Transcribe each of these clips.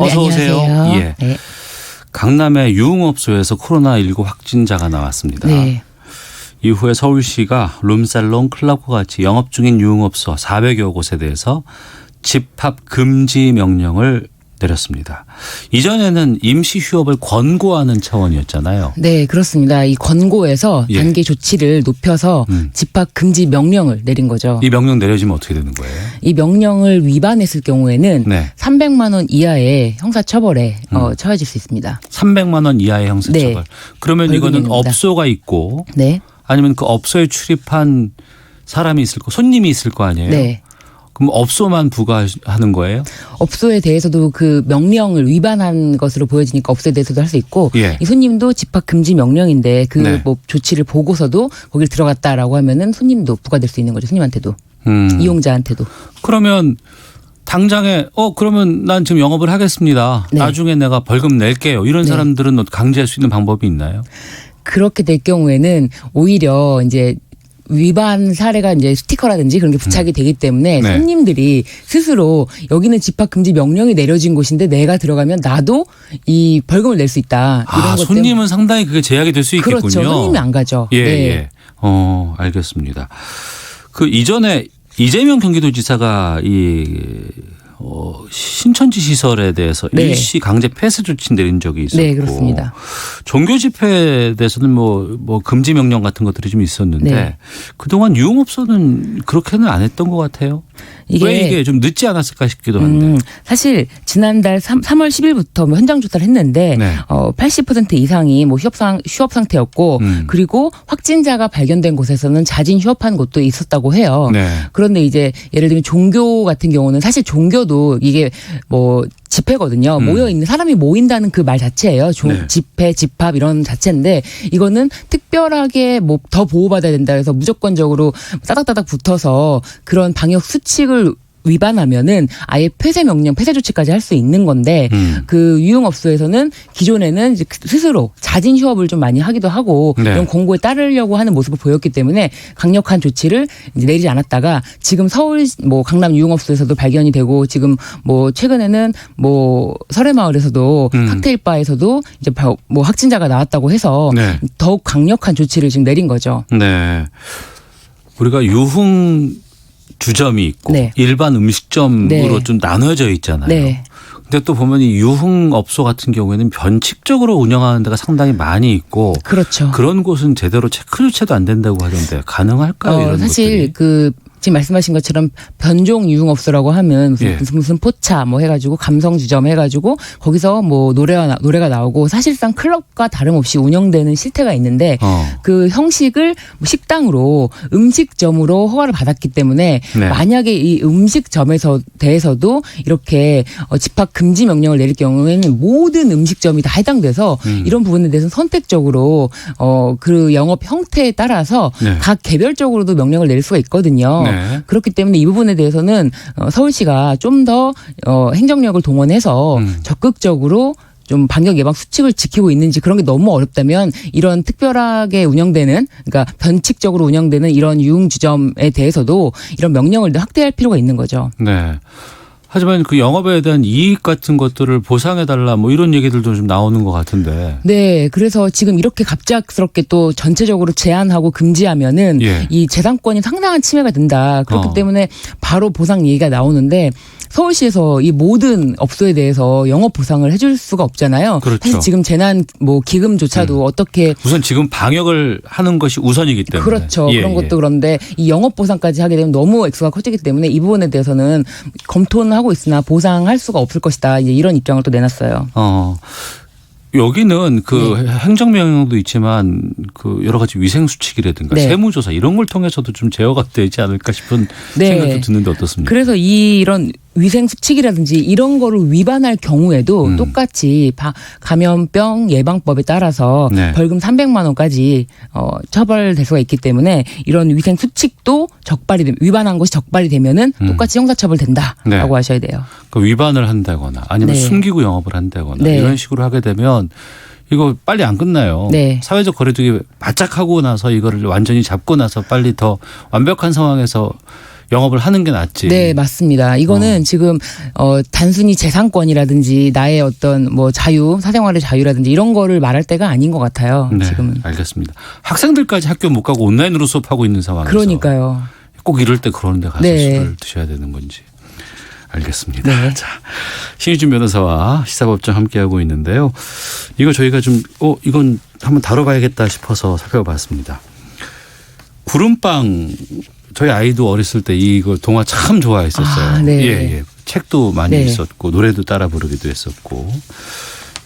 어서 오세요. 안녕하세요. 예. 네. 강남의 유흥업소에서 코로나19 확진자가 나왔습니다. 네. 이후에 서울시가 룸살롱, 클럽과 같이 영업 중인 유흥업소 400여 곳에 대해서 집합 금지 명령을 내렸습니다. 이전에는 임시 휴업을 권고하는 차원이었잖아요. 네, 그렇습니다. 이 권고에서 예. 단계 조치를 높여서 집합 금지 명령을 내린 거죠. 이 명령 내려지면 어떻게 되는 거예요? 이 명령을 위반했을 경우에는 네. 300만 원 이하의 형사처벌에 처해질 수 있습니다. 300만 원 이하의 형사처벌. 네. 그러면 이거는 벌금입니다. 업소가 있고 네. 아니면 그 업소에 출입한 사람이 있을 거, 손님이 있을 거 아니에요? 네. 그럼 업소만 부과하는 거예요? 업소에 대해서도 그 명령을 위반한 것으로 보여지니까 업소에 대해서도 할 수 있고 예. 이 손님도 집합 금지 명령인데 그 네. 뭐 조치를 보고서도 거길 들어갔다라고 하면은 손님도 부과될 수 있는 거죠. 손님한테도 이용자한테도. 그러면 당장에 그러면 난 지금 영업을 하겠습니다. 네. 나중에 내가 벌금 낼게요. 이런 네. 사람들은 강제할 수 있는 방법이 있나요? 그렇게 될 경우에는 오히려 이제 위반 사례가 이제 스티커라든지 그런 게 부착이 되기 때문에 네. 손님들이 스스로 여기는 집합 금지 명령이 내려진 곳인데 내가 들어가면 나도 이 벌금을 낼 수 있다. 이런 것 손님은 때문에. 상당히 그게 제약이 될 수 있겠군요. 그렇죠. 손님이 안 가죠. 예, 네. 예. 알겠습니다. 그 이전에 이재명 경기도지사가 신천지 시설에 대해서 네. 일시 강제 폐쇄 조치 내린 적이 있었고, 네, 그렇습니다. 종교 집회에 대해서는 뭐 금지 명령 같은 것들이 좀 있었는데 네. 그동안 유흥업소는 그렇게는 안 했던 것 같아요. 왜 이게 좀 늦지 않았을까 싶기도 한데. 사실 지난달 3월 10일부터 뭐 현장 조사를 했는데 네. 80% 이상이 뭐 휴업 상태였고 그리고 확진자가 발견된 곳에서는 자진 휴업한 곳도 있었다고 해요. 네. 그런데 이제 예를 들면 종교 같은 경우는 사실 종교도 이게 뭐 집회거든요. 모여 있는 사람이 모인다는 그 말 자체예요. 네. 집회, 집합 이런 자체인데 이거는 특별하게 뭐 더 보호받아야 된다 해서 무조건적으로 따닥따닥 붙어서 그런 방역 수칙을 위반하면은 아예 폐쇄 명령, 폐쇄 조치까지 할 수 있는 건데 그 유흥업소에서는 기존에는 이제 스스로 자진 휴업을 좀 많이 하기도 하고 네. 이런 공고에 따르려고 하는 모습을 보였기 때문에 강력한 조치를 이제 내리지 않았다가 지금 서울 뭐 강남 유흥업소에서도 발견이 되고 지금 뭐 최근에는 뭐 설해마을에서도 칵테일 바에서도 이제 뭐 확진자가 나왔다고 해서 네. 더욱 강력한 조치를 지금 내린 거죠. 네. 우리가 유흥 주점이 있고 네. 일반 음식점으로 네. 좀 나눠져 있잖아요. 네. 근데 또 보면 이 유흥업소 같은 경우에는 변칙적으로 운영하는 데가 상당히 많이 있고 그렇죠. 그런 곳은 제대로 체크조차도 안 된다고 하던데 가능할까요? 이런 사실 것들이? 지금 말씀하신 것처럼 변종 유흥업소라고 하면 무슨 포차 뭐 해가지고 감성주점 해가지고 거기서 뭐 노래가 나오고 사실상 클럽과 다름없이 운영되는 실태가 있는데 그 형식을 식당으로 음식점으로 허가를 받았기 때문에 네. 만약에 이 음식점에서 대해서도 이렇게 집합 금지 명령을 내릴 경우에는 모든 음식점이 다 해당돼서 이런 부분에 대해서는 선택적으로 그 영업 형태에 따라서 네. 각 개별적으로도 명령을 내릴 수가 있거든요. 네. 그렇기 때문에 이 부분에 대해서는 서울시가 좀 더 행정력을 동원해서 적극적으로 좀 방역 예방 수칙을 지키고 있는지 그런 게 너무 어렵다면 이런 특별하게 운영되는 그러니까 변칙적으로 운영되는 이런 유흥주점에 대해서도 이런 명령을 확대할 필요가 있는 거죠. 네. 하지만 그 영업에 대한 이익 같은 것들을 보상해달라 뭐 이런 얘기들도 좀 나오는 것 같은데. 네. 그래서 지금 이렇게 갑작스럽게 또 전체적으로 제한하고 금지하면은 예. 이 재산권이 상당한 침해가 된다. 그렇기 때문에 바로 보상 얘기가 나오는데 서울시에서 이 모든 업소에 대해서 영업 보상을 해줄 수가 없잖아요. 그렇죠. 사실 지금 재난 뭐 기금조차도 어떻게 우선 지금 방역을 하는 것이 우선이기 때문에. 그렇죠. 예, 그런 예. 것도 그런데 이 영업 보상까지 하게 되면 너무 액수가 커지기 때문에 이 부분에 대해서는 검토는 하고 있으나 보상할 수가 없을 것이다. 이제 이런 입장을 또 내놨어요. 여기는 그 행정명령도 있지만 그 여러 가지 위생수칙이라든가 네. 세무조사 이런 걸 통해서도 좀 제어가 되지 않을까 싶은 생각도 드는데 어떻습니까? 그래서 이런 위생 수칙이라든지 이런 거를 위반할 경우에도 똑같이 감염병 예방법에 따라서 네. 벌금 300만 원까지 처벌될 수가 있기 때문에 이런 위생 수칙도 위반한 것이 적발이 되면은 똑같이 형사처벌 된다라고 네. 하셔야 돼요. 그 위반을 한다거나 아니면 네. 숨기고 영업을 한다거나 네. 이런 식으로 하게 되면 이거 빨리 안 끝나요. 네. 사회적 거리두기 바짝 하고 나서 이거를 완전히 잡고 나서 빨리 더 완벽한 상황에서 영업을 하는 게 낫지. 네, 맞습니다. 이거는 지금 단순히 재산권이라든지 나의 어떤 뭐 자유, 사생활의 자유라든지 이런 거를 말할 때가 아닌 것 같아요. 네, 지금은. 알겠습니다. 학생들까지 학교 못 가고 온라인으로 수업하고 있는 상황에서 그러니까요. 꼭 이럴 때 그런 데 가서 네. 술을 드셔야 되는 건지. 알겠습니다. 네. 자, 신유진 변호사와 시사법정 함께하고 있는데요. 이거 저희가 좀 이건 한번 다뤄봐야겠다 싶어서 살펴봤습니다. 구름빵 저희 아이도 어렸을 때 이거 동화 참 좋아했었어요. 아, 네. 예. 책도 많이 네. 있었고 노래도 따라 부르기도 했었고.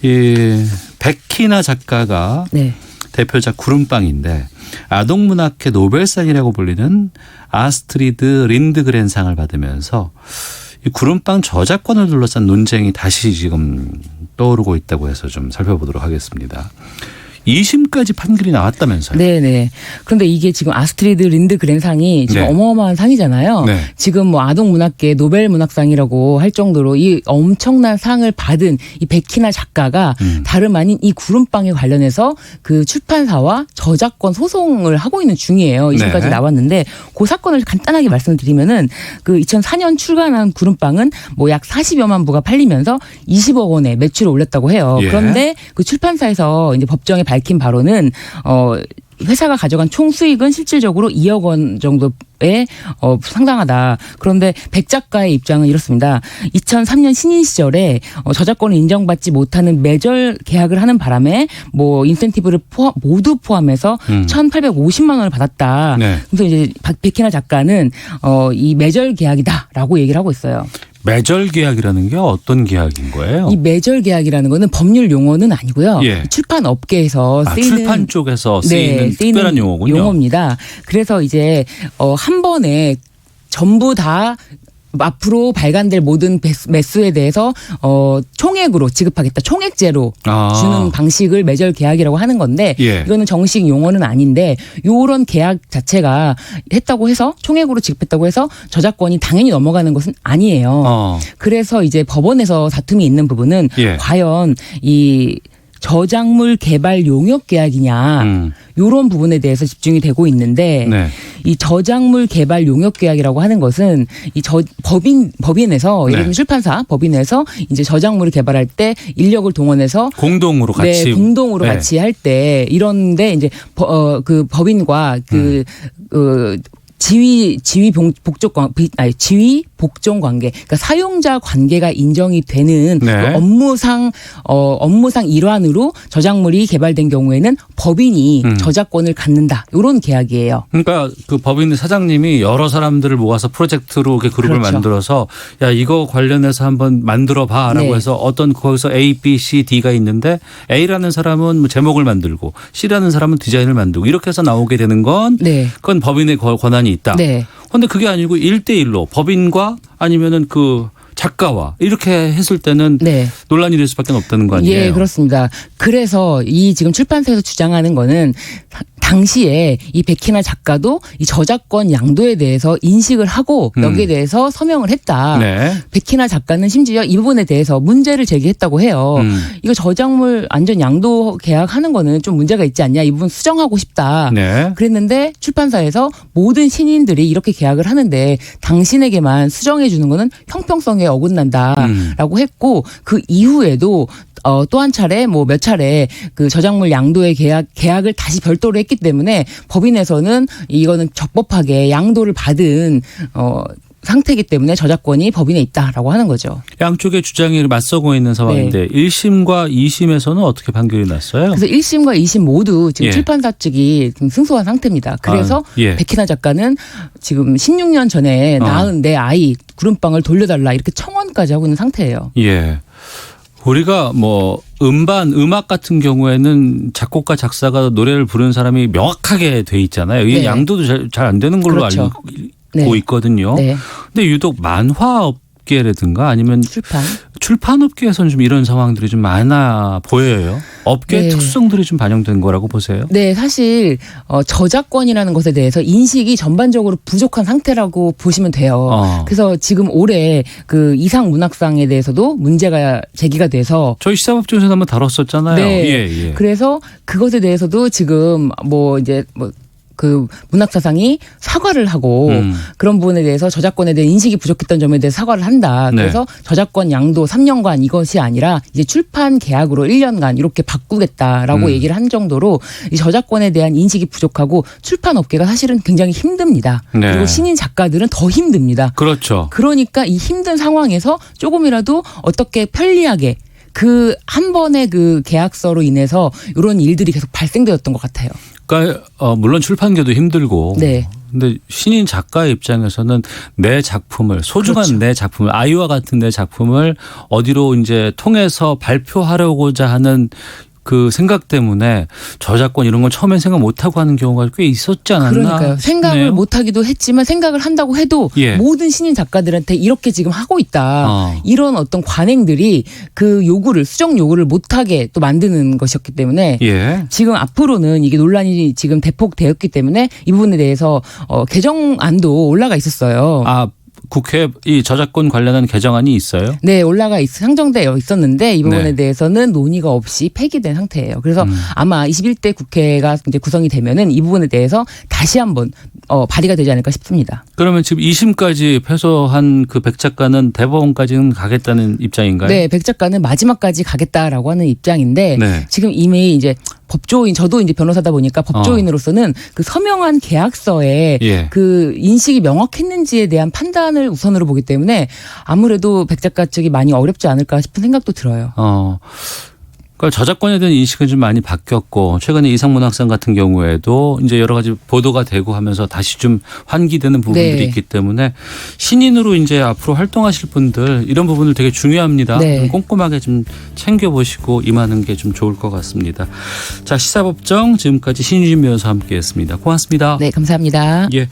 예, 백희나 작가가 네. 대표작 구름빵인데 아동문학회 노벨상이라고 불리는 아스트리드 린드그렌상을 받으면서 이 구름빵 저작권을 둘러싼 논쟁이 다시 지금 떠오르고 있다고 해서 좀 살펴보도록 하겠습니다. 2심까지 판결이 나왔다면서요? 네네. 그런데 이게 지금 아스트리드 린드그렌상이 지금 네. 어마어마한 상이잖아요. 네. 지금 뭐 아동문학계 노벨문학상이라고 할 정도로 이 엄청난 상을 받은 이 백희나 작가가 다름 아닌 이 구름빵에 관련해서 그 출판사와 저작권 소송을 하고 있는 중이에요. 2심까지 네. 나왔는데 그 사건을 간단하게 말씀을 드리면은 그 2004년 출간한 구름빵은 뭐 약 40여만 부가 팔리면서 20억 원의 매출을 올렸다고 해요. 예. 그런데 그 출판사에서 이제 법정에 밝힌 바로는 회사가 가져간 총 수익은 실질적으로 2억 원 정도에 상당하다. 그런데 백 작가의 입장은 이렇습니다. 2003년 신인 시절에 저작권을 인정받지 못하는 매절 계약을 하는 바람에 뭐 인센티브를 모두 포함해서 1,850만 원을 받았다. 네. 그래서 이제 백희나 작가는 이 매절 계약이다라고 얘기를 하고 있어요. 매절 계약이라는 게 어떤 계약인 거예요? 이 매절 계약이라는 거는 법률 용어는 아니고요. 예. 출판 업계에서 쓰이는 출판 쪽에서 쓰이는 특별한 용어군요. 용어입니다. 그래서 이제 한 번에 전부 다 앞으로 발간될 모든 매수에 대해서 총액으로 지급하겠다. 총액제로 주는 방식을 매절 계약이라고 하는 건데 예. 이거는 정식 용어는 아닌데 요런 계약 자체가 했다고 해서 총액으로 지급했다고 해서 저작권이 당연히 넘어가는 것은 아니에요. 그래서 이제 법원에서 다툼이 있는 부분은 예. 과연 이 저작물 개발 용역 계약이냐 이런 부분에 대해서 집중이 되고 있는데 네. 이 저작물 개발 용역 계약이라고 하는 것은 이 법인에서 예를 들면 출판사 법인에서 이제 저작물을 개발할 때 인력을 동원해서 공동으로 같이 네, 공동으로 같이 할 때 이런데 이제 그 법인과 지위 복종 관계, 그러니까 사용자 관계가 인정이 되는 네. 그 업무상 일환으로 저작물이 개발된 경우에는 법인이 저작권을 갖는다. 이런 계약이에요. 그러니까 그 법인 사장님이 여러 사람들을 모아서 프로젝트로 이렇게 그룹을 그렇죠. 만들어서 야 이거 관련해서 한번 만들어봐라고 네. 해서 어떤 거기서 A, B, C, D가 있는데 A라는 사람은 뭐 제목을 만들고 C라는 사람은 디자인을 만들고 이렇게 해서 나오게 되는 건 네. 그건 법인의 권한이 있다. 네. 그런데 그게 아니고 1대1로 법인과 아니면은 그 작가와 이렇게 했을 때는 네. 논란이 될 수밖에 없다는 거 아니에요? 예, 그렇습니다. 그래서 이 지금 출판사에서 주장하는 거는 당시에 이 백희나 작가도 이 저작권 양도에 대해서 인식을 하고 여기에 대해서 서명을 했다. 네. 백희나 작가는 심지어 이 부분에 대해서 문제를 제기했다고 해요. 이거 저작물 안전 양도 계약하는 거는 좀 문제가 있지 않냐. 이 부분 수정하고 싶다. 네. 그랬는데 출판사에서 모든 신인들이 이렇게 계약을 하는데 당신에게만 수정해 주는 거는 형평성에 어긋난다라고 했고 그 이후에도 또 한 차례 뭐 몇 차례 그 저작물 양도의 계약을 다시 별도로 했기 때문에 법인에서는 이거는 적법하게 양도를 받은 상태이기 때문에 저작권이 법인에 있다라고 하는 거죠. 양쪽의 주장이 맞서고 있는 상황인데 1심과 2심에서는 어떻게 판결이 났어요? 그래서 1심과 2심 모두 지금 예. 출판사 측이 지금 승소한 상태입니다. 그래서 예. 백희나 작가는 지금 16년 전에 낳은 내 아이 구름빵을 돌려달라 이렇게 청원까지 하고 있는 상태예요. 예. 우리가 뭐 음악 같은 경우에는 작곡가 작사가 노래를 부르는 사람이 명확하게 돼 있잖아요. 이게 네. 양도도 잘 안 되는 걸로 그렇죠. 알고 네. 있거든요. 네. 근데 유독 만화업계라든가 아니면 출판업계에서는 좀 이런 상황들이 좀 많아 보여요. 업계의 네. 특성들이 좀 반영된 거라고 보세요? 네, 사실 저작권이라는 것에 대해서 인식이 전반적으로 부족한 상태라고 보시면 돼요. 그래서 지금 올해 그 이상 문학상에 대해서도 문제가 제기가 돼서 저희 시사법정에서 한번 다뤘었잖아요. 네. 예. 그래서 그것에 대해서도 지금 뭐 이제 뭐 그 문학사상이 사과를 하고 그런 부분에 대해서 저작권에 대한 인식이 부족했던 점에 대해서 사과를 한다. 네. 그래서 저작권 양도 3년간 이것이 아니라 이제 출판 계약으로 1년간 이렇게 바꾸겠다라고 얘기를 한 정도로 이 저작권에 대한 인식이 부족하고 출판 업계가 사실은 굉장히 힘듭니다. 네. 그리고 신인 작가들은 더 힘듭니다. 그렇죠. 그러니까 이 힘든 상황에서 조금이라도 어떻게 편리하게 그 한 번의 그 계약서로 인해서 이런 일들이 계속 발생되었던 것 같아요. 그러니까 물론 출판계도 힘들고 네. 근데 신인 작가의 입장에서는 내 작품을 소중한 그렇죠. 내 작품을 아이와 같은 내 작품을 어디로 이제 통해서 발표하려고자 하는 그 생각 때문에 저작권 이런 건 처음엔 생각 못하고 하는 경우가 꽤 있었지 않았나 그러니까요. 생각을 싶네요. 못하기도 했지만 생각을 한다고 해도 예. 모든 신인 작가들한테 이렇게 지금 하고 있다. 어. 이런 어떤 관행들이 그 요구를 수정 요구를 못하게 또 만드는 것이었기 때문에 예. 지금 앞으로는 이게 논란이 지금 대폭되었기 때문에 이 부분에 대해서 개정안도 올라가 있었어요. 아 국회 이 저작권 관련한 개정안이 있어요? 네, 상정되어 있었는데 이 부분에 네. 대해서는 논의가 없이 폐기된 상태예요. 그래서 아마 21대 국회가 이제 구성이 되면은 이 부분에 대해서 다시 한번 발의가 되지 않을까 싶습니다. 그러면 지금 2심까지 패소한 그 백 작가는 대법원까지는 가겠다는 입장인가요? 네, 백 작가는 마지막까지 가겠다라고 하는 입장인데 네. 지금 이미 이제 법조인 저도 이제 변호사다 보니까 법조인으로서는 그 서명한 계약서에 예. 그 인식이 명확했는지에 대한 판단을 우선으로 보기 때문에 아무래도 백 작가 측이 많이 어렵지 않을까 싶은 생각도 들어요. 그러니까 저작권에 대한 인식은 좀 많이 바뀌었고 최근에 이상문학상 같은 경우에도 이제 여러 가지 보도가 되고 하면서 다시 좀 환기되는 부분들이 네. 있기 때문에 신인으로 이제 앞으로 활동하실 분들 이런 부분들 되게 중요합니다. 네. 좀 꼼꼼하게 좀 챙겨보시고 임하는 게 좀 좋을 것 같습니다. 자, 시사법정 지금까지 신유진 변호사와 함께했습니다. 고맙습니다. 네, 감사합니다. 예.